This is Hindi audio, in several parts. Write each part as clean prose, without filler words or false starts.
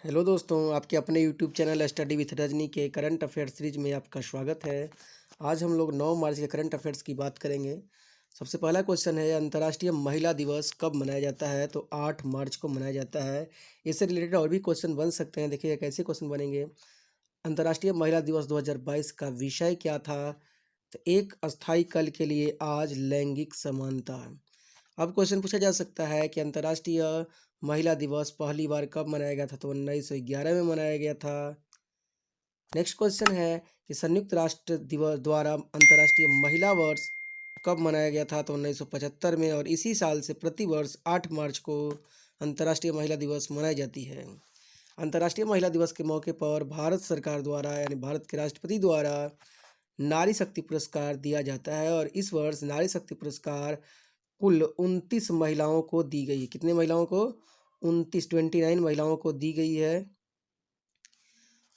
हेलो दोस्तों, आपके अपने YouTube channel study with Rajni के करंट अफेयर्स सीरीज में आपका स्वागत है। आज हम लोग 9 मार्च के करंट अफेयर्स की बात करेंगे। सबसे पहला क्वेश्चन है, अंतर्राष्ट्रीय महिला दिवस कब मनाया जाता है? तो 8 मार्च को मनाया जाता है। इससे रिलेटेड और भी क्वेश्चन बन सकते हैं। देखिए कैसे क्वेश्चन बनेंगे। अंतर्राष्ट्रीय महिला दिवस 2022 का विषय क्या था? तो एक अस्थायी कल के लिए आज लैंगिक समानता। अब क्वेश्चन पूछा जा सकता है कि अंतर्राष्ट्रीय महिला दिवस पहली बार कब मनाया गया था? तो 1911 में मनाया गया था। नेक्स्ट क्वेश्चन है कि संयुक्त राष्ट्र दिवस द्वारा अंतर्राष्ट्रीय महिला वर्ष कब मनाया गया था? तो 1975 में। और इसी साल से प्रतिवर्ष 8 मार्च को अंतर्राष्ट्रीय महिला दिवस मनाई जाती है। अंतर्राष्ट्रीय महिला दिवस के मौके पर भारत सरकार द्वारा यानी भारत के राष्ट्रपति द्वारा नारी शक्ति पुरस्कार दिया जाता है। और इस वर्ष नारी शक्ति पुरस्कार कुल 29 महिलाओं को दी गई है। कितने महिलाओं को? 29 महिलाओं को दी गई है।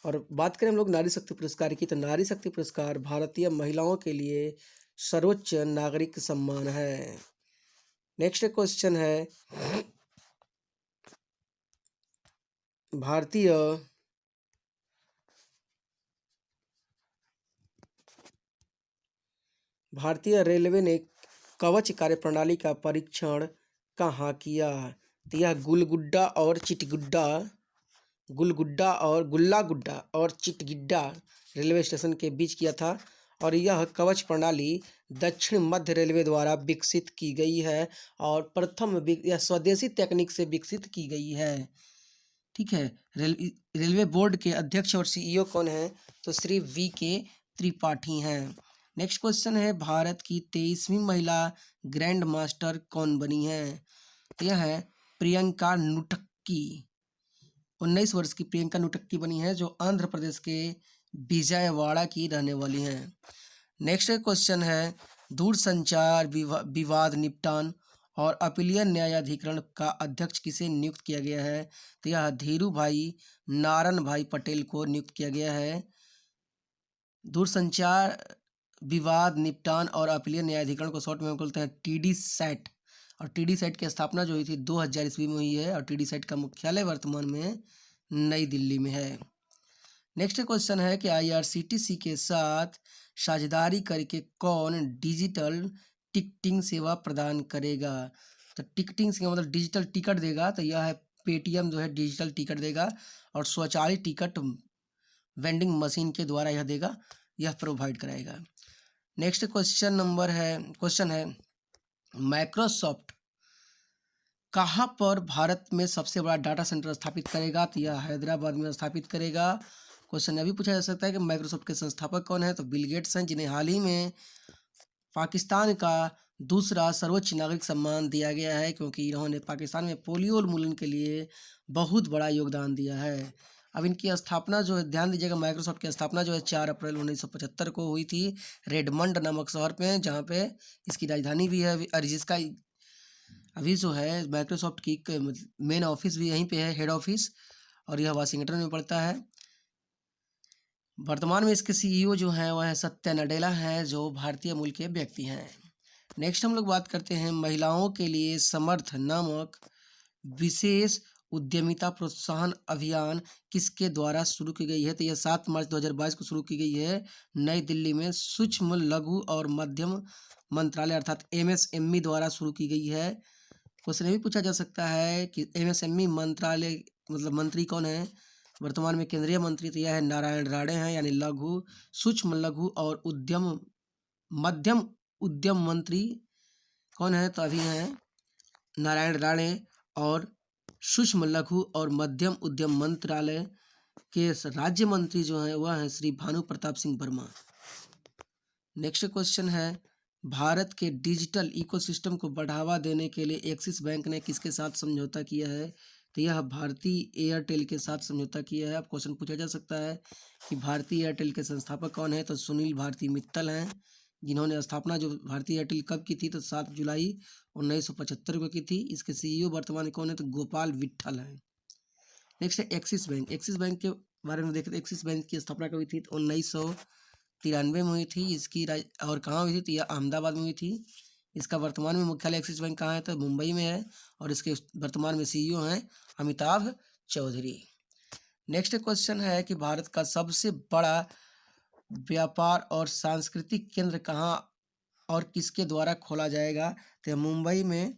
और बात करें हम लोग नारी शक्ति पुरस्कार की, तो नारी शक्ति पुरस्कार भारतीय महिलाओं के लिए सर्वोच्च नागरिक सम्मान है। नेक्स्ट क्वेश्चन है, भारतीय रेलवे ने कवच कार्यप्रणाली का परीक्षण कहाँ किया? तो यह गुल्ला गुड्डा और चिटगिड्डा रेलवे स्टेशन के बीच किया था। और यह कवच प्रणाली दक्षिण मध्य रेलवे द्वारा विकसित की गई है और यह स्वदेशी तकनीक से विकसित की गई है। ठीक है। रेलवे बोर्ड के अध्यक्ष और सीईओ कौन है? तो श्री V.K. त्रिपाठी हैं। नेक्स्ट क्वेश्चन है, भारत की 23वीं महिला ग्रैंड मास्टर कौन बनी है? यह है प्रियंका नुटक्की। 19 वर्ष की प्रियंका नुटक्की बनी है, जो आंध्र प्रदेश के विजयवाड़ा की रहने वाली हैं। नेक्स्ट क्वेश्चन है, दूरसंचार विवाद निपटान और अपीलीय न्यायाधिकरण का अध्यक्ष किसे नियुक्त किया गया है? तो यह धीरू भाई नारायण भाई पटेल को नियुक्त किया गया है। दूरसंचार विवाद निपटान और अपीलीय न्यायाधिकरण को शॉर्ट में बोलते हैं टीडी सैट। और टीडी सैट की स्थापना जो हुई थी 2000 ईस्वी में हुई है। और टीडी सैट का मुख्यालय वर्तमान में नई दिल्ली में है। नेक्स्ट क्वेश्चन है कि IRCTC के साथ साझेदारी करके कौन डिजिटल टिकटिंग सेवा प्रदान करेगा? तो टिकटिंग सेवा मतलब डिजिटल टिकट देगा। तो यह है पेटीएम जो है डिजिटल टिकट देगा और स्वचालित टिकट वेंडिंग मशीन के द्वारा यह देगा, यह प्रोवाइड कराएगा। नेक्स्ट क्वेश्चन है माइक्रोसॉफ्ट कहाँ पर भारत में सबसे बड़ा डाटा सेंटर स्थापित करेगा? तो यह हैदराबाद में स्थापित करेगा। क्वेश्चन अभी पूछा जा सकता है कि माइक्रोसॉफ्ट के संस्थापक कौन है? तो बिल गेट्स हैं, जिन्हें हाल ही में पाकिस्तान का दूसरा सर्वोच्च नागरिक सम्मान दिया गया है, क्योंकि इन्होंने पाकिस्तान में पोलियो उन्मूलन के लिए बहुत बड़ा योगदान दिया है। अब इनकी स्थापना जो है, ध्यान दीजिएगा, माइक्रोसॉफ्ट की स्थापना जो है 4 अप्रैल 1975 को हुई थी रेडमंड नामक शहर पे, जहाँ पे इसकी राजधानी भी है। और जिसका अभी जो है माइक्रोसॉफ्ट की मेन ऑफिस भी यहीं पे है, हेड ऑफिस, और यह वाशिंगटन में पड़ता है। वर्तमान में इसके सीईओ जो हैं वह सत्या नडेला हैं, जो भारतीय मूल के व्यक्ति हैं। नेक्स्ट हम लोग बात करते हैं, महिलाओं के लिए समर्थ नामक विशेष उद्यमिता प्रोत्साहन अभियान किसके द्वारा शुरू की गई है? तो यह 7 मार्च 2022 को शुरू की गई है नई दिल्ली में सूक्ष्म लघु और मध्यम मंत्रालय अर्थात MSME द्वारा शुरू की गई है। क्वेश्चन ये भी पूछा जा सकता है कि MSME मंत्रालय मतलब मंत्री कौन है? वर्तमान में केंद्रीय मंत्री तो यह है नारायण राणे हैं, यानी सूक्ष्म लघु और मध्यम उद्यम मंत्री कौन है? तो अभी हैं नारायण राणे। और सूक्ष्म लघु और मध्यम उद्यम मंत्रालय के राज्य मंत्री जो हैं वह हैं श्री भानु प्रताप सिंह वर्मा। नेक्स्ट क्वेश्चन है, भारत के डिजिटल इकोसिस्टम को बढ़ावा देने के लिए एक्सिस बैंक ने किसके साथ समझौता किया है? तो यह भारतीय एयरटेल के साथ समझौता किया है। अब क्वेश्चन पूछा जा सकता है कि भारतीय एयरटेल के संस्थापक कौन है? तो सुनील भारती मित्तल हैं, जिन्होंने स्थापना जो भारतीय एयरटेल कब की थी? तो 7 जुलाई 1975 को की थी। इसके सीईओ वर्तमान में कौन है? तो गोपाल विट्ठल हैं। नेक्स्ट है एक्सिस बैंक। एक्सिस बैंक के बारे में देखें तो एक्सिस बैंक की स्थापना कब हुई थी? तो 1993 में हुई थी। इसकी और कहाँ हुई थी? तो यह अहमदाबाद में हुई थी। इसका वर्तमान में मुख्यालय एक्सिस बैंक कहाँ है? तो मुंबई में है। और इसके वर्तमान में सीईओ हैं अमिताभ चौधरी। नेक्स्ट क्वेश्चन है कि भारत का सबसे बड़ा व्यापार और सांस्कृतिक केंद्र कहाँ और किसके द्वारा खोला जाएगा? तो मुंबई में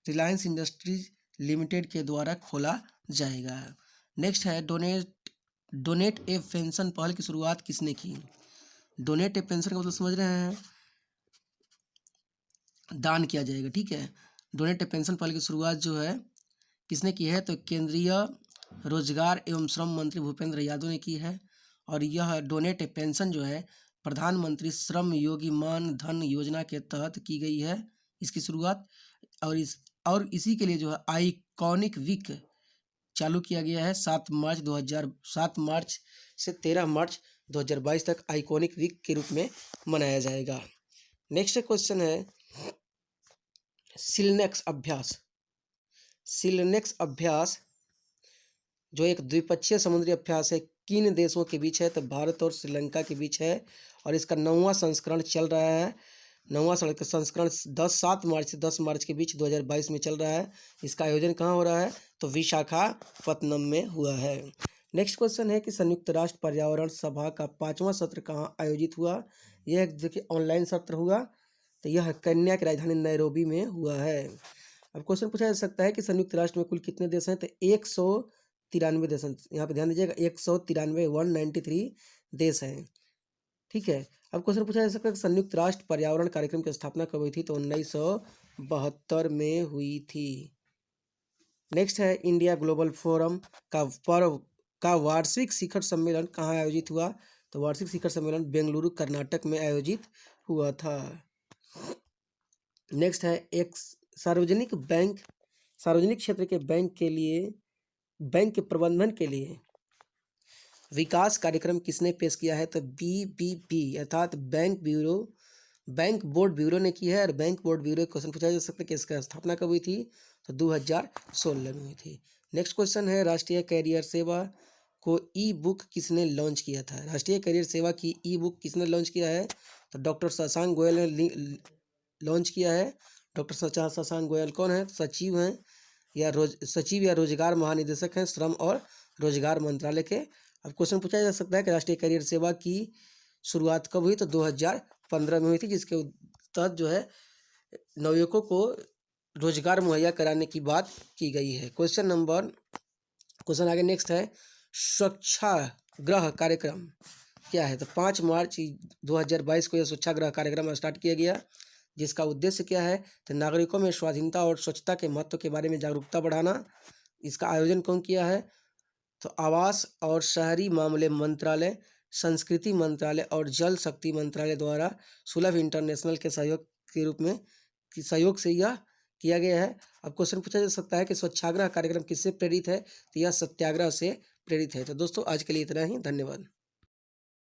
रिलायंस इंडस्ट्रीज लिमिटेड के द्वारा खोला जाएगा। नेक्स्ट है डोनेट ए पेंशन पहल की शुरुआत किसने की? डोनेट ए पेंशन का मतलब समझ रहे हैं, दान किया जाएगा, ठीक है। डोनेट ए पेंशन पहल की शुरुआत जो है किसने की है? तो केंद्रीय रोजगार एवं श्रम मंत्री भूपेंद्र यादव ने की है। और यह डोनेट ए पेंशन जो है प्रधानमंत्री श्रम योगी मान धन योजना के तहत की गई है इसकी शुरुआत। और इसी के लिए जो है आइकॉनिक वीक चालू किया गया है 7 मार्च से 13 मार्च 2022 तक आइकॉनिक वीक के रूप में मनाया जाएगा। नेक्स्ट क्वेश्चन है सिलनेक्स अभ्यास जो एक द्विपक्षीय समुद्री अभ्यास है किन देशों के बीच है? तो भारत और श्रीलंका के बीच है और इसका 9वां संस्करण चल रहा है। 9वां संस्करण 7 मार्च से 10 मार्च के बीच 2022 में चल रहा है। इसका आयोजन कहाँ हो रहा है? तो विशाखापत्तनम में हुआ है। नेक्स्ट क्वेश्चन है कि संयुक्त राष्ट्र पर्यावरण सभा का 5वां सत्र कहाँ आयोजित हुआ? यह देखिए ऑनलाइन सत्र हुआ, तो यह केन्या की राजधानी नैरोबी में हुआ है। अब क्वेश्चन पूछा जा सकता है कि संयुक्त राष्ट्र में कुल कितने देश हैं? तो 193 देश हैं। यहाँ पे ध्यान दीजिएगा 193 193 देश हैं, ठीक है। अब क्वेश्चन पूछा जा सकता है कि संयुक्त राष्ट्र पर्यावरण कार्यक्रम की स्थापना कब हुई थी? तो 1972 में हुई थी। नेक्स्ट है इंडिया ग्लोबल फोरम का वार्षिक शिखर सम्मेलन कहाँ आयोजित हुआ? तो वार्षिक शिखर सम्मेलन बेंगलुरु कर्नाटक में आयोजित हुआ था। नेक्स्ट है एक सार्वजनिक क्षेत्र के बैंक के प्रबंधन के लिए विकास कार्यक्रम किसने पेश किया है? तो BBB अर्थात बैंक बोर्ड ब्यूरो ने की है। और बैंक बोर्ड ब्यूरो क्वेश्चन पूछा जा सकता है कि इसका स्थापना कब हुई थी? तो 2016 में हुई थी। नेक्स्ट क्वेश्चन है राष्ट्रीय कैरियर सेवा को ई बुक किसने लॉन्च किया था? राष्ट्रीय कैरियर सेवा की ई बुक किसने लॉन्च किया है? तो डॉक्टर शशांक गोयल ने लॉन्च किया है। डॉक्टर शशांक गोयल कौन है? सचिव हैं या रोजगार महानिदेशक हैं श्रम और रोजगार मंत्रालय के। अब क्वेश्चन पूछा जा सकता है कि राष्ट्रीय कैरियर सेवा की शुरुआत कब हुई? तो 2015 में हुई थी, जिसके तहत जो है नवयुवकों को रोजगार मुहैया कराने की बात की गई है। क्वेश्चन आगे नेक्स्ट है स्वच्छाग्रह कार्यक्रम क्या है? तो 5 मार्च 2022 को यह स्वच्छाग्रह कार्यक्रम स्टार्ट किया गया, जिसका उद्देश्य क्या है? तो नागरिकों में स्वाधीनता और स्वच्छता के महत्व के बारे में जागरूकता बढ़ाना। इसका आयोजन कौन किया है? तो आवास और शहरी मामले मंत्रालय, संस्कृति मंत्रालय और जल शक्ति मंत्रालय द्वारा सुलभ इंटरनेशनल के सहयोग से यह किया गया है। अब क्वेश्चन पूछा जा सकता है कि स्वच्छाग्रह कार्यक्रम किससे प्रेरित है? तो यह सत्याग्रह से प्रेरित है। तो दोस्तों आज के लिए इतना ही, धन्यवाद।